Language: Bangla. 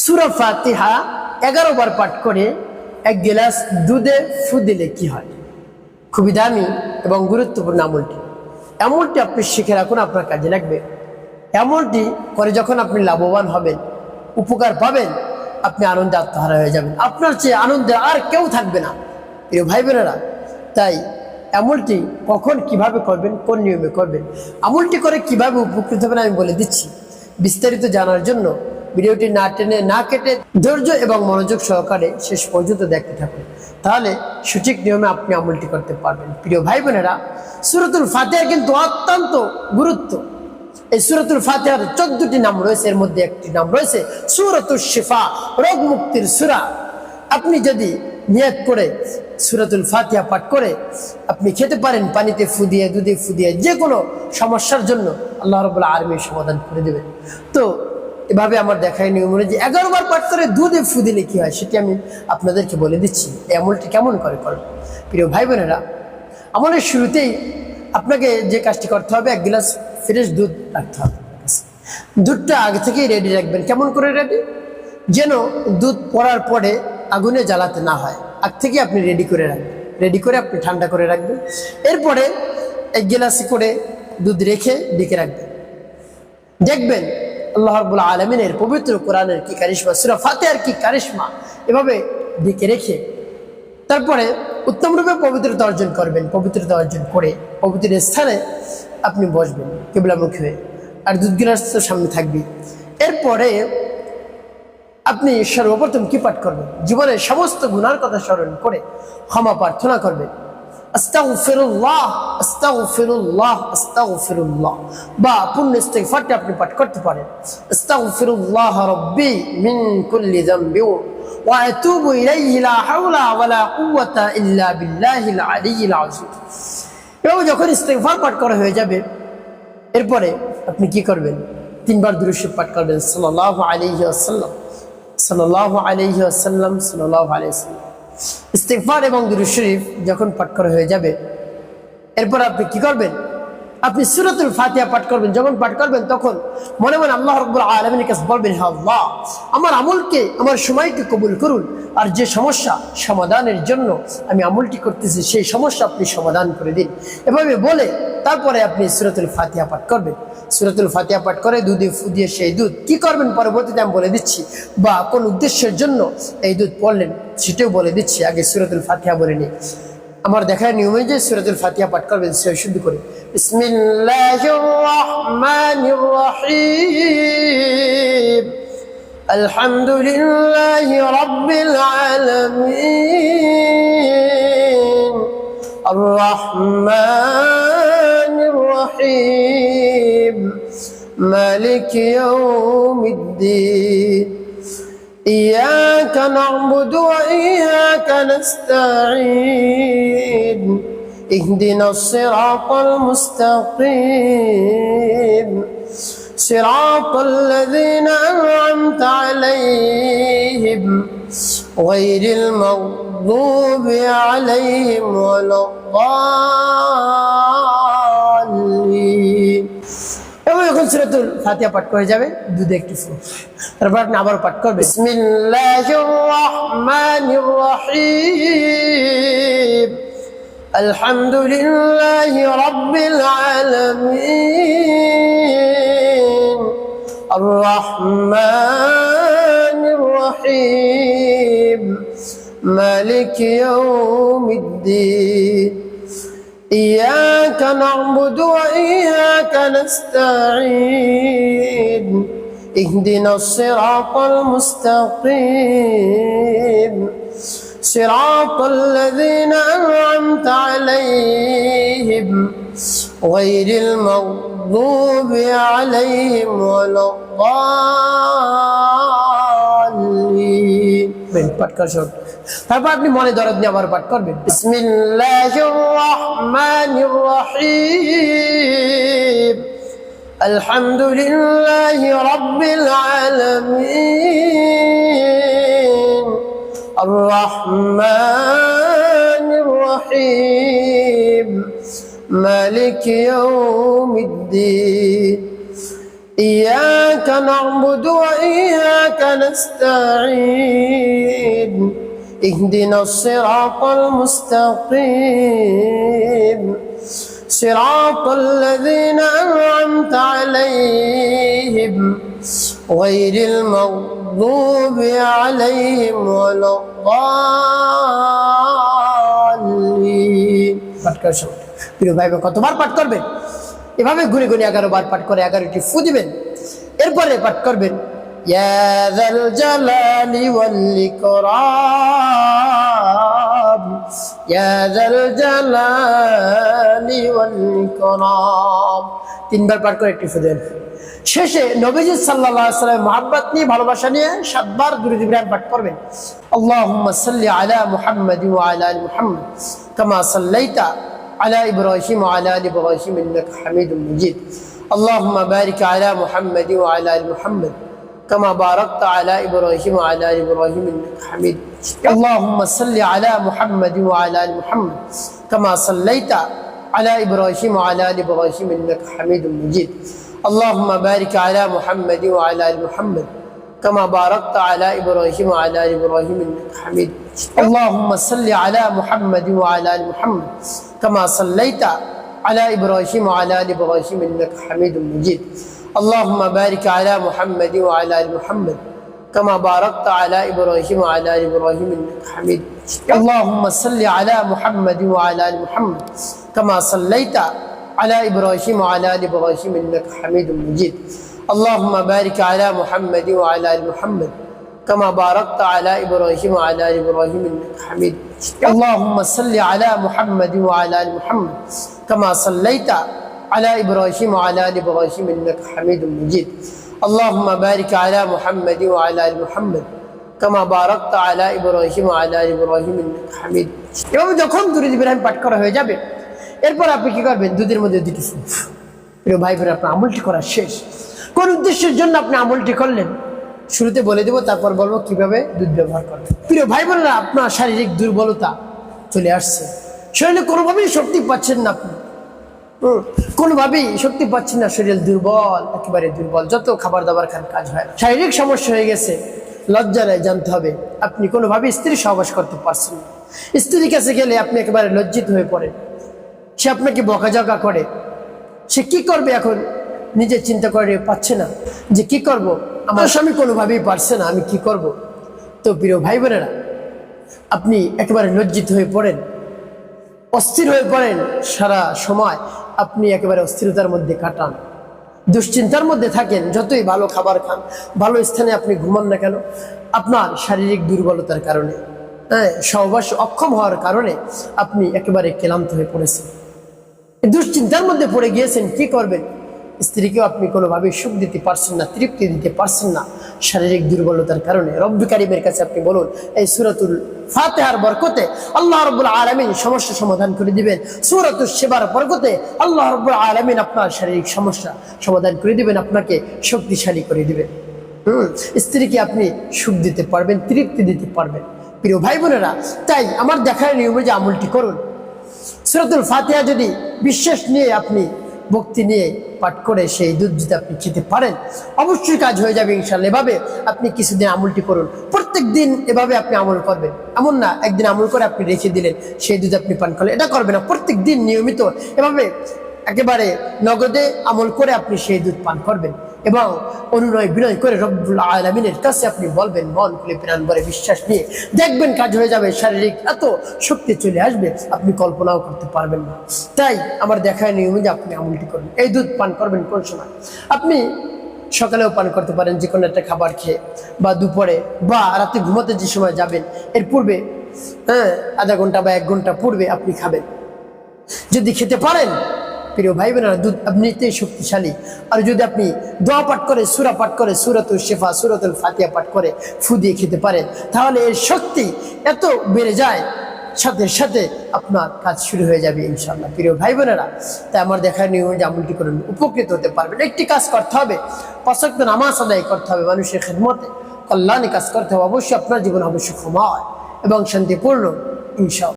সূরা ফাতিহা 11 বার পাঠ করে এক গ্লাস দুধে ফু দিলে কি হয়? খুবই দামি এবং গুরুত্বপূর্ণ আমলটি। আমলটি আপনি শিখে রাখুন, আপনার কাজে লাগবে। আমলটি করে যখন আপনি লাভবান হবেন, উপকার পাবেন, আপনি আনন্দে আত্মহারা হয়ে যাবেন। আপনার চেয়ে আনন্দে আর কেউ থাকবে না প্রিয় ভাই বোনেরা। তাই আমলটি কখন কিভাবে করবেন, কোন নিয়মে করবেন, আমলটি করে কিভাবে উপকৃত হবেন আমি বলে দিচ্ছি। বিস্তারিত জানার জন্য ভিডিওটি না টেনে না কেটে ধৈর্য এবং মনোযোগ সহকারে শেষ পর্যন্ত দেখতে থাকুন, তাহলে সঠিক নিয়মে আপনি আমলটি করতে পারবেন। প্রিয় ভাই বোনেরা, সূরাতুল ফাতিহা কিন্তু অত্যন্ত গুরুত্ব। এই সূরাতুল ফাতিহার 14টি নাম রয়েছে, এর মধ্যে একটি নাম রয়েছে সূরাতুশ শিফা, রোগ মুক্তির সূরা। আপনি যদি নিয়ত করে সূরাতুল ফাতিহা পাঠ করে আপনি খেতে পারেন, পানিতে ফু দিয়ে, দুধে ফু দিয়ে, যে কোনো সমস্যার জন্য আল্লাহ রাব্বুল আলামিন সমাধান করে দেবেন। তো এভাবে আমার দেখায় নিয়ম অনুযায়ী 11 বার পাঠ করে দুধে ফু দিলে কি হয় সেটি আমি আপনাদেরকে বলে দিচ্ছি। এই আমলটি কেমন করে করবেন প্রিয় ভাই বোনেরা। আমলের শুরুতেই আপনাকে যে কাজটি করতে হবে, 1 গ্লাস ফ্রেশ দুধ রাখতে হবে। দুধটা আগে থেকেই রেডি রাখবেন। কেমন করে রেডি? যেন দুধ পড়ার পরে আগুনে জ্বালাতে না হয়, আগ থেকে আপনি রেডি করে রাখবেন। রেডি করে আপনি ঠান্ডা করে রাখবেন। এরপরে 1 গ্লাসে করে দুধ রেখে ডেকে রাখবেন। দেখবেন আল্লাহ রাব্বুল আলামিনের পবিত্র কোরআনের কি কারিশমা, সূরা ফাতিহার কি কারিশমা। এভাবে ডেকে রেখে তারপরে উত্তম রূপে পবিত্রতা অর্জন করবেন। পবিত্রতা অর্জন করে পবিত্র স্থানে আপনি বসবেন কিবলামুখী হয়ে, আর দুধ গিলাস তো সামনে থাকবে। এরপরে আপনি সর্বপ্রথম কি পাঠ করবেন? জীবনের সমস্ত গুনার কথা স্মরণ করে ক্ষমা প্রার্থনা করবেন। আস্তাগফিরুল্লাহ, আস্তাগফিরুল্লাহ, আস্তাগফিরুল্লাহ, বা পূর্ণ ইস্তিগফারটি আপনি পাঠ করতে পারেন। আস্তাগফিরুল্লাহ রাব্বি মিন কুল্লি যামবি ওয়া আতুবু ইলাইহি লা হাওলা ওয়া লা কুওয়াতা ইল্লা বিল্লাহিল আলিয়্যিল আযীম। এবং যখন ইস্তিগফার পাঠ করা হয়ে যাবে, এরপরে আপনি কি করবেন? 3 বার দুরূদ শরীফ পাঠ করবেন, সাল্লাল্লাহু আলাইহি ওয়াসাল্লাম, সাল্লাল্লাহু আলাইহি ওয়াসাল্লাম, সাল্লাল্লাহু আলাইহি ওয়াসাল্লাম। ইস্তিগফার এবং দুরূদ শরীফ যখন পাঠ করা হয়ে যাবে, এরপর আপনি কি করবেন? আপনি সূরাতুল ফাতিহা পাঠ করবেন। যখন পাঠ করবেন তখন মনে মনে আল্লাহ রাব্বুল আলামিনের কাছে বলবেন, হে আল্লাহ, আমার আমলকে, আমার সময়কে কবুল করুন, আর যে সমস্যা সমাধানের জন্য আমি আমলটি করতেছি সেই সমস্যা আপনি সমাধান করে দিন। এভাবে বলে তারপরে আপনি সূরাতুল ফাতিহা পাঠ করবেন। সূরাতুল ফাতিহা পাঠ করে দুধে ফু দিয়ে সেই দুধ কি করবেন পরবর্তীতে আমি বলে দিচ্ছি, বা কোন উদ্দেশ্যের জন্য এই দুধ পড়লেন সেটাও বলে দিচ্ছি। আগে সূরাতুল ফাতিহা বলে নিই। আমার দেখার নিয়ম যে সূরাতুল ফাতিহা পাঠ করবেন শুদ্ধ করে। বিসমিল্লাহির রাহমানির রহিম, আলহামদুলিল্লাহি রাব্বিল আলামিন, আর রহমানির রহিম, মালিক ইয়াউমিদ্দিন, إياك نعبد وإياك نستعين، اهدنا الصراط المستقيم، صراط الذين أنعمت عليهم غير المغضوب عليهم ولا الضالين। এবং যখন সূরাতুল ফাতিহা পাঠ করে যাবে, দুধে একটু ফু, তারপর আপনি আবার পাঠ করবেন বিসমিল্লাহির রাহমানির রহিম, আলহামদুলিল্লাহি রাব্বিল আলামিন, আর রহমানির রহিম, মালিক ইয়াউমিদ্দিন, إياك نعبد وإياك نستعين، اهدنا الصراط المستقيم، صراط الذين أنعمت عليهم غير المغضوب عليهم ولا الضالين। পাঠ করা শুরু। তারপর আপনি মনে দরদ নিয়ে আবার পাঠ করবেন বিসমিল্লাহির রাহমানির রহিম, আলহামদুলিল্লাহি রাব্বিল আলামিন, আর রহমানির রহিম, মালিক ইয়াউমিদ্দিন, إياك نعبد وإياك نستعين اهدنا الصراط المستقيم صراط الذين أنعمت عليهم غير المغضوب عليهم ولا الضالين পাঠ করার সময় প্রিয় ভাই কতবার পাঠ করবেন এভাবে গুনে গুনে 11 বার পাঠ করে 11টি ফু দিবেন এরপরে পাঠ করবেন ইয়া যাল জালালি ওয়াল ইকরাম ইয়া যাল জালালি ওয়াল ইকরাম 3 বার পাঠ করে একটি ফু দেন শেষে নবীজি সাল্লাল্লাহু আলাইহি ওয়াসাল্লাম মহব্বত নিয়ে ভালোবাসা নিয়ে 7 বার দুরূদ ইব্রাহিম পাঠ করবেন আল্লাহুম্মা সাল্লি আলা মুহাম্মাদ ওয়া আলা আলি মুহাম্মাদ কামা সাল্লাইতা على إبراهيم وعلى آل إبراهيم إنك حميد مجيد اللهم بارك على محمد وعلى آل محمد كما باركت على إبراهيم وعلى آل إبراهيم إنك حميد اللهم صل على محمد وعلى آل محمد كما صليت على إبراهيم وعلى آل إبراهيم إنك حميد مجيد اللهم بارك على محمد وعلى آل محمد كما باركت على إبراهيم وعلى آل إبراهيم إنك حميد اللهم صل على محمد وعلى آل محمد كما صليت على إبراهيم وعلى آل إبراهيم إنك حميد مجيد اللهم بارك على محمد وعلى آل محمد كما باركت على إبراهيم وعلى آل إبراهيم إنك حميد اللهم صل على محمد وعلى آل محمد كما صليت على إبراهيم وعلى آل إبراهيم إنك حميد مجيد اللهم بارك على محمد وعلى آل محمد كما باركت على إبراهيم وعلى آل إبراهيم إنك حميد اللهم صل على محمد وعلى آل محمد كما صليت على إبراهيم وعلى آل إبراهيم إنك حميد مجيد اللهم بارك على محمد وعلى آل محمد كما باركت على إبراهيم وعلى آل إبراهيم إنك حميد এভাবে যখন দুরূদ ইব্রাহিম পাঠ করা হয়ে যাবে এরপর আপনি কি করবেন দুধের মধ্যে দুটি ফুল প্রিয় ভাই বোনেরা আপনার আমলটি করা শেষ কোন উদ্দেশ্যের জন্য আপনি আমলটি করলেন শুরুতে বলে দেব তারপর বলবো কিভাবে দুধ ব্যবহার করবেন প্রিয় ভাই বোনেরা আপনার শারীরিক দুর্বলতা চলে আসছে শরীরে কোনোভাবেই শক্তি পাচ্ছেন না আপনি কোনোভাবেই শক্তি পাচ্ছেন না শরীর দুর্বল একেবারে দুর্বল যত খাবার দাবার খান কাজ হয় না শারীরিক সমস্যা হয়ে গেছে লজ্জায় জানতে হবে আপনি কোনোভাবেই স্ত্রীর সহবাস করতে পারছেন না স্ত্রীর কাছে গেলে আপনি একেবারে লজ্জিত হয়ে পড়েন সে আপনাকে বকাঝকা করে সে কি করবে এখন নিজে চিন্তা করে পাচ্ছে না যে কি করব আমার স্বামী কোনোভাবেই পারছে না আমি কি করব তো প্রিয় ভাই বোনেরা আপনি একেবারে লজ্জিত হয়ে পড়েন অস্থির হয়ে পড়েন সারা সময় আপনি একেবারে অস্থিরতার মধ্যে কাটান দুশ্চিন্তার মধ্যে থাকেন যতই ভালো খাবার খান ভালো স্থানে আপনি ঘুমান না কেন আপনার শারীরিক দুর্বলতার কারণে সহবাস অক্ষম হওয়ার কারণে আপনি একেবারে ক্লান্ত হয়ে পড়েছেন দুশ্চিন্তার মধ্যে পড়ে গিয়েছেন কি করবেন স্ত্রীকেও আপনি কোনোভাবে সুখ দিতে পারছেন না তৃপ্তি দিতে পারছেন না শারীরিক দুর্বলতার কারণে রব্বুল কারীমের কাছে আপনি বলুন এই সূরাতুল ফাতিহার বরকতে আল্লাহ রাব্বুল আলামিন সমস্যা সমাধান করে দিবেন সূরাতুশ শিবার বরকতে আল্লাহ রাব্বুল আলামিন আপনার শারীরিক সমস্যা সমাধান করে দিবেন আপনাকে শক্তিশালী করে দিবেন স্ত্রীকে আপনি সুখ দিতে পারবেন তৃপ্তি দিতে পারবেন প্রিয় ভাই বোনেরা তাই আমার দেখার নিয়মে যে আমলটি করুন সূরাতুল ফাতিহা যদি বিশ্বাস নিয়ে আপনি ভক্তি নিয়ে পাঠ করে সেই দুধ যদি আপনি খেতে পারেন অবশ্যই কাজ হয়ে যাবে ইনশাআল্লাহ এভাবে আপনি কিছুদিন আমলটি করুন প্রত্যেক দিন এভাবে আপনি আমল করবেন এমন না একদিন আমল করে আপনি রেখে দিলেন সেই দুধ আপনি পান করলেন এটা করবেন না প্রত্যেক দিন নিয়মিত এভাবে একেবারে নগদে আমল করে আপনি সেই দুধ পান করবেন এবং অনুনয় বিনয় করে রব্বুল আলামিনের কাছে আপনি বলবেন মন খুলে প্রাণ ভরে বিশ্বাস নিয়ে দেখবেন কাজ হয়ে যাবে শারীরিক এত শক্তি চলে আসবে আপনি কল্পনাও করতে পারবেন না তাই আমার দেখায় নিয়মে যে আপনি আমলটি করবেন এই দুধ পান করবেন কোন সময় আপনি সকালেও পান করতে পারেন যে কোনো একটা খাবার খেয়ে বা দুপুরে বা রাতে ঘুমাতে যে সময় যাবেন এর পূর্বে আধা ঘন্টা বা 1 ঘন্টা পূর্বে আপনি খাবেন যদি খেতে পারেন প্রিয় ভাই বোনেরা দুধ এমনিতেই শক্তিশালী আর যদি আপনি দোয়া পাঠ করে সূরা পাঠ করে সূরাতুল শিফা সূরাতুল ফাতিহা পাঠ করে ফু দিয়ে খেতে পারেন তাহলে এর শক্তি এত বেড়ে যায় সাথে সাথে আপনার কাজ শুরু হয়ে যাবে ইনশাআল্লাহ প্রিয় ভাই বোনেরা তাই আমার দেখার নিয়ম যে আমলটি করুন উপকৃত হতে পারবেন একটি কাজ করতে হবে 5 ওয়াক্ত নামাজ আদায় করতে হবে মানুষের খিদমতে কল্যাণে কাজ করতে হবে অবশ্যই আপনার জীবন হবে সুখময় এবং শান্তিপূর্ণ ইনশাআল্লাহ।